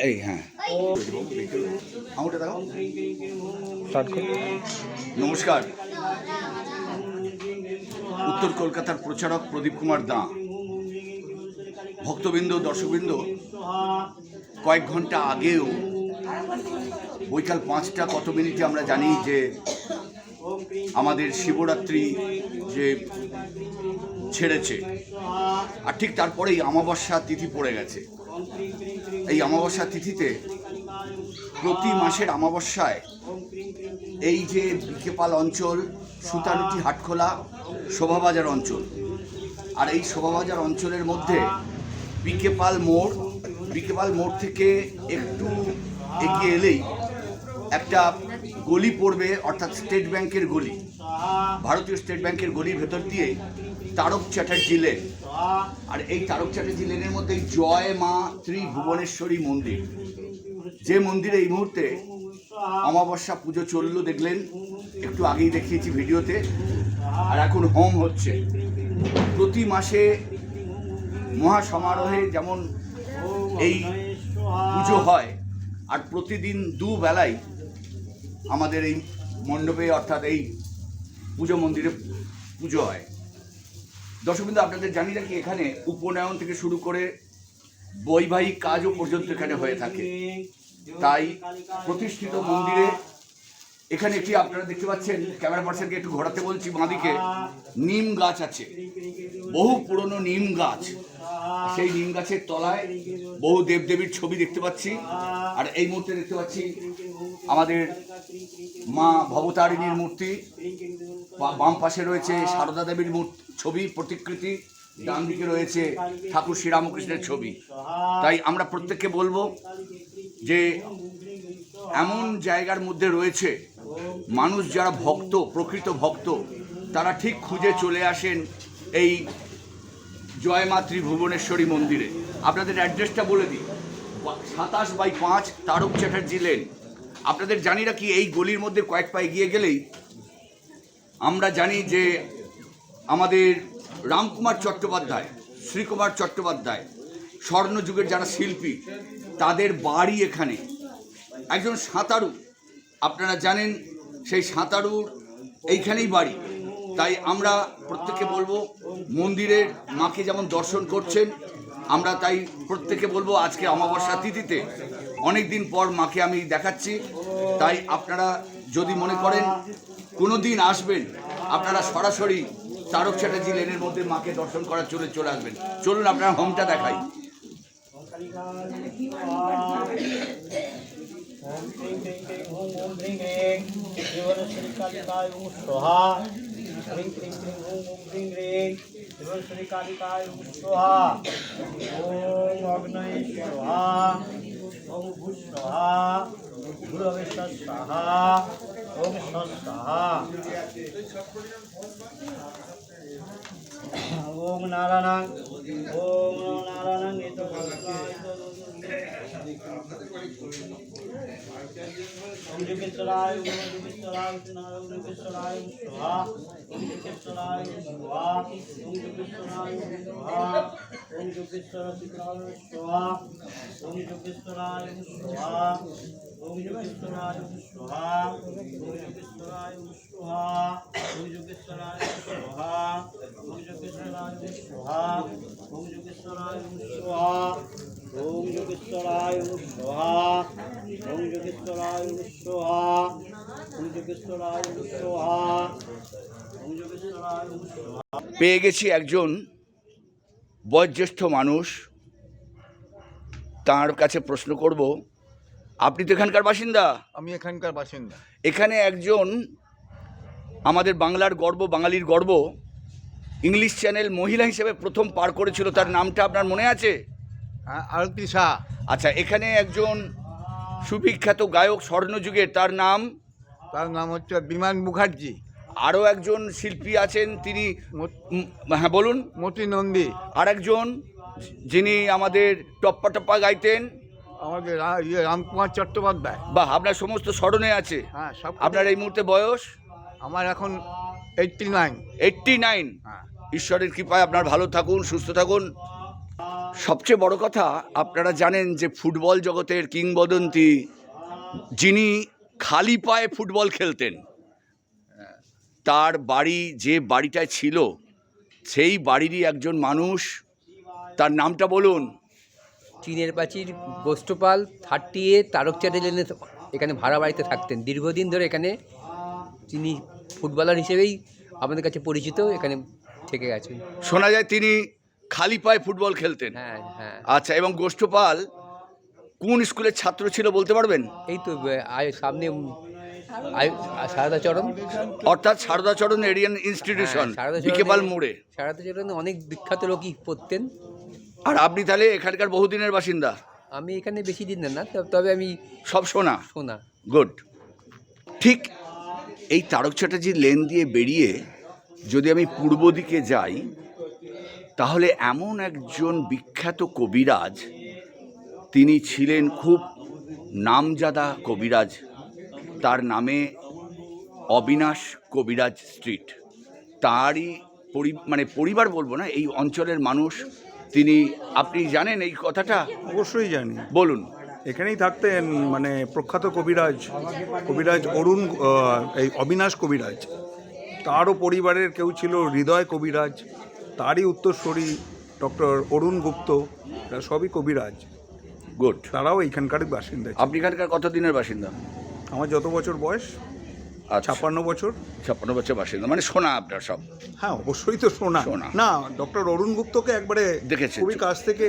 এই হ্যাঁ নমস্কার। উত্তর কলকাতার প্রচারক প্রদীপ কুমার দাঁ। ভক্তবৃন্দ, দর্শকবৃন্দ, কয়েক ঘন্টা আগেও বৈকাল 5টা কত মিনিটে আমরা জানি যে আমাদের শিবরাত্রি যে ছেড়েছে, আর ঠিক তারপরেই অমাবস্যা তিথি পড়ে গেছে। এই অমাবস্যা তিথিতে প্রতি মাসের অমাবস্যায় এই যে বিকেপাল অঞ্চল, সুতানুটি, হাটখোলা, শোভাবাজার অঞ্চল, আর এই শোভাবাজার অঞ্চলের মধ্যে বিকেপাল মোড় থেকে একটু এগিয়ে এলেই একটা গলি পড়বে, অর্থাৎ স্টেট ব্যাংকের গলি, ভারতীয় স্টেট ব্যাংকের গলির ভেতর দিয়ে তারক চ্যাটার্জি লেন। আর এই তারক চ্যাটার্জি লেনের মধ্যে জয় মা ত্রিভুবনেশ্বরী মন্দির, যে মন্দিরে এই মুহূর্তে অমাবস্যা পুজো চললো, দেখলেন একটু আগেই দেখিয়েছি ভিডিওতে। আর এখন হোম হচ্ছে। প্রতি মাসে মহাসমারোহে যেমন এই পুজো হয়, আর প্রতিদিন দুবেলায় আমাদের এই মণ্ডপে, অর্থাৎ এই পুজো মন্দিরে পুজো হয়। দর্শকবৃন্দ, আপনাদের জানি রাখি, এখানে উপনয়ন থেকে শুরু করে বৈবাহিক কাজও পর্যন্ত এখানে হয়ে থাকে। তাই প্রতিষ্ঠিত মন্দিরে এখানে একটি, আপনারা দেখতে পাচ্ছেন, ক্যামেরা পার্সনকে একটু ঘোরাতে বলছি, বাঁদিকে নিম গাছ আছে, বহু পুরনো নিম গাছ। সেই নিম গাছের তলায় বহু দেবদেবীর ছবি দেখতে পাচ্ছি। আর এই মুহূর্তে দেখতে পাচ্ছি আমাদের মা ভবতারিণীর মূর্তি, বাম পাশে রয়েছে সারদা দেবীর ছবি প্রতিকৃতি, ডান দিকে রয়েছে ঠাকুর শ্রীরামকৃষ্ণের ছবি। তাই আমরা প্রত্যেককে বলবো যে এমন জায়গার মধ্যে রয়েছে মানুষ যারা ভক্ত, প্রকৃত ভক্ত, তারা ঠিক খুঁজে চলে আসেন এই জয় মা ত্রিভুবনেশ্বরী মন্দিরে। আপনাদের অ্যাড্রেসটা বলে দিই, 27/5 তারক চ্যাটার্জি লেন। আপনাদের জানি রাখি, এই গলির মধ্যে কয়েক পা এগিয়ে গেলেই আমরা জানি যে আমাদের রামকুমার চট্টোপাধ্যায়, শ্রীকুমার চট্টোপাধ্যায়, স্বর্ণযুগের যারা শিল্পী, তাদের বাড়ি এখানে। একজন সাঁতারু, আপনারা জানেন, সেই সাঁতারুর এইখানেই বাড়ি। তাই আমরা প্রত্যেককে বলবো, মন্দিরের মাকে যেমন দর্শন করছেন, আমরা তাই প্রত্যেকে বলবো আজকে অমাবস্যা তিথিতে অনেক দিন পর মাকে আমি দেখাচ্ছি। তাই আপনারা যদি মনে করেন কোনো দিন আসবেন, আপনারা সরাসরি তারক চ্যাটার্জি লেনের মধ্যে মাকে দর্শন করার চলে আসবেন। চলুন আপনারা হোমটা দেখাই। ओम क्रीं क्रीं क्रीं ओम क्रीं क्रीं त्रिभुवनेश्वरी कालिकाय ओम स्वाहा। क्रीं क्रीं क्रीं ओम क्रीं क्रीं त्रिभुवनेश्वरी कालिकाय ओम स्वाहा। ओम अग्नये स्वाहा। ओम भूः स्वाहा। गुरवे स्वाहा। ओम स्वाहा। ओम नारायण। ओम नारायण। ओम जोगेश्वराय ओम जोगेश्वराय ओम जोगेश्वराय स्वाहा। ओम जोगेश्वराय स्वाहा। ओम जोगेश्वराय स्वाहा। ओम जोगेश्वर स्वाहा। ओम जोगेश्वराय स्वाहा। ओम जोगेश्वराय स्वाहा। ओम जोगेश्वराय स्वाहा। ओम जोगेश्वराय स्वाहा। ओम जोगेश्वराय स्वाहा। ओम जोगेश्वराय स्वाहा। ओम जोगेश्वराय स्वाहा। ओम जोगेश्वराय स्वाहा। ओम जोगेश्वराय स्वाहा। ओम जोगेश्वराय स्वाहा। পেয়ে গেছি একজন বয়োজ্যেষ্ঠ মানুষ, তার কাছে প্রশ্ন করব, আপনি তো এখানকার বাসিন্দা? আমি এখানকার বাসিন্দা। এখানে একজন আমাদের বাংলার গর্ব, বাঙালির গর্ব, ইংলিশ চ্যানেল মহিলা হিসেবে প্রথম পার করেছিল, তার নামটা আপনার মনে আছে? হ্যাঁ, আরতি শাহ। আচ্ছা, এখানে একজন সুবিখ্যাত গায়ক স্বর্ণযুগের, তার নাম হচ্ছে বিমান মুখার্জি। আরও একজন শিল্পী আছেন, তিনি, হ্যাঁ বলুন। মতি নন্দী। আর একজন যিনি আমাদের টপ্পা টপ্পা গাইতেন, আমাদের রামকুমার চট্টোপাধ্যায়। বাহ, আপনার সমস্ত স্মরণে আছে। হ্যাঁ, সব। আপনার এই মুহূর্তে বয়স? আমার এখন 89। 89। হ্যাঁ। ঈশ্বরের কৃপায় আপনার ভালো থাকুন, সুস্থ থাকুন। সবচেয়ে বড় কথা, আপনারা জানেন যে ফুটবল জগতের কিংবদন্তি, যিনি খালি পায়ে ফুটবল খেলতেন, তার বাড়ি যে বাড়িটায় ছিল সেই বাড়িরই একজন মানুষ, তার নামটা বলুন। চীনের প্রাচীর গোষ্ঠপাল 30A তারকচাঁদে লেনে এখানে ভাড়া বাড়িতে থাকতেন। দীর্ঘদিন ধরে এখানে তিনি ফুটবলার হিসেবেই আমাদের কাছে পরিচিত, এখানে থেকে গেছেন। শোনা যায় তিনি খালি পায়ে ফুটবল খেলতেন। হ্যাঁ হ্যাঁ। আচ্ছা, এবং গোষ্ঠপাল কোন স্কুলের ছাত্র ছিল বলতে পারবেন? এই তো সামনে সারদাচরণ, অর্থাৎ সারদাচরণ এরিয়ান ইনস্টিটিউশন, বিকেপাল মোড়ে। সারদাচরণে অনেক বিখ্যাত লোকই পড়তেন। আর আপনি তাহলে এখানকার বহুদিনের বাসিন্দা? আমি এখানে বেশি দিন না, তবে আমি সব শোনা। গুড। ঠিক এই তারক চ্যাটার্জির লেন দিয়ে বেরিয়ে যদি আমি পূর্ব দিকে যাই, তাহলে এমন একজন বিখ্যাত কবিরাজ, তিনি ছিলেন খুব নামজাদা কবিরাজ, তার নামে অবিনাশ কবিরাজ স্ট্রিট। তারই পরিবার বলবো না, এই অঞ্চলের মানুষ তিনি। আপনি জানেন এই কথাটা? অবশ্যই জানি। বলুন। এখানেই থাকতেন মানে প্রখ্যাত কবিরাজ অরুণ, এই অবিনাশ কবিরাজ। তারও পরিবারের কেউ ছিল হৃদয় কবিরাজ, তারই উত্তরসূরি ডক্টর অরুণ গুপ্ত, এরা সবই কবিরাজ। গুড। তারাও এইখানকার বাসিন্দা। আপনি এখানকার কতদিনের বাসিন্দা? আমার যত বছর বয়স, 56 বছর। 56 বছর বাসিন্দা, মানে শোনা আপনার সব? হ্যাঁ, অবশ্যই তো শোনা। না, ডক্টর অরুণ গুপ্তকে একবারে দেখেছি খুবই কাছ থেকে,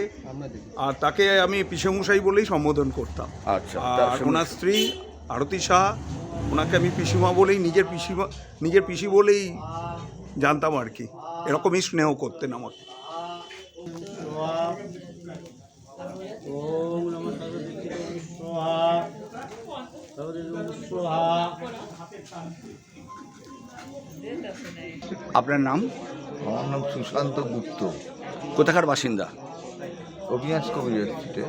আর তাকে আমি পিসেমশাই বলেই সম্বোধন করতাম। আচ্ছা। আর ওনার স্ত্রী আরতি শাহ, ওনাকে আমি পিসিমা বলেই, নিজের পিসি বলেই জানতাম আর কি। এরকমই স্নেহ করতেন আমাকে। ওম নমঃ সরস্বতী স্বাহা সরস্বতী স্বাহা। আপনার নাম? আমার নাম সুশান্ত গুপ্ত, কোথাকার বাসিন্দা? অবিনাশ কবিরাজ স্ট্রিটে।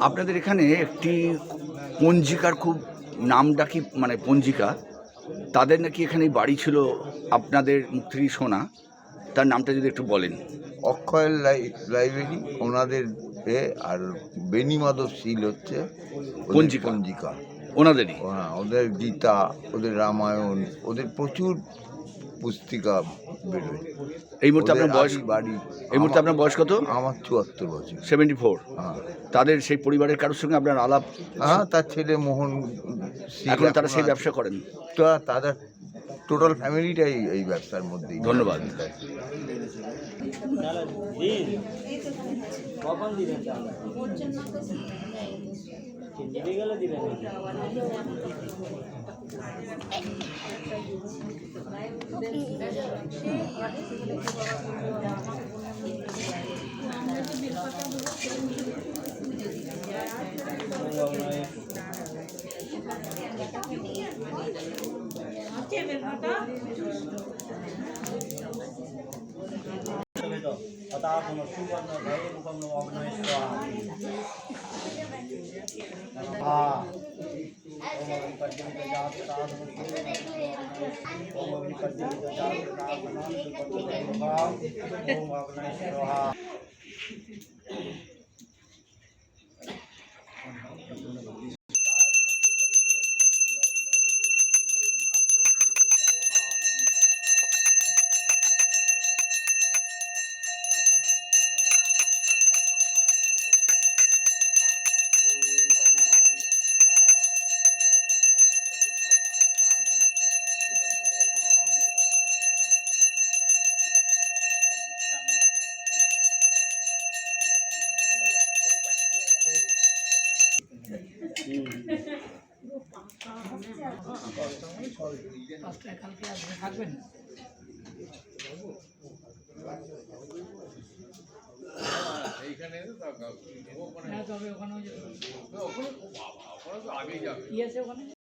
আপনাদের এখানে একটি পঞ্জিকার খুব নাম ডাকি, মানে পঞ্জিকা, তাদের নাকি এখানে বাড়ি ছিল, আপনাদের মুখ থেকেই শোনা। তার নামটা যদি একটু বলেন। অক্ষয়ের লাইব্রেরি ওনাদের, আর বেনি মাধব শীল হচ্ছে পঞ্জিকা ওনাদেরই। হ্যাঁ, ওদের গীতা, ওদের রামায়ণ, ওদের প্রচুর পুস্তিকা বেরোয়। এই মুহূর্তে আপনার বয়স? বাড়ি এই মুহূর্তে আপনার বয়স কত? আমার 74 বছর। 74। হ্যাঁ। তাদের সেই পরিবারের কারোর সঙ্গে আপনার আলাপ? হ্যাঁ, তার ছেলে মোহন শীল এখন তারা সেই আছে। ব্যবসা করেন? তাদের টোটাল ফ্যামিলিটাই এই ব্যবসার মধ্যেই। ধন্যবাদ। কখন দিলেন? দিতে গেলে দিলেন।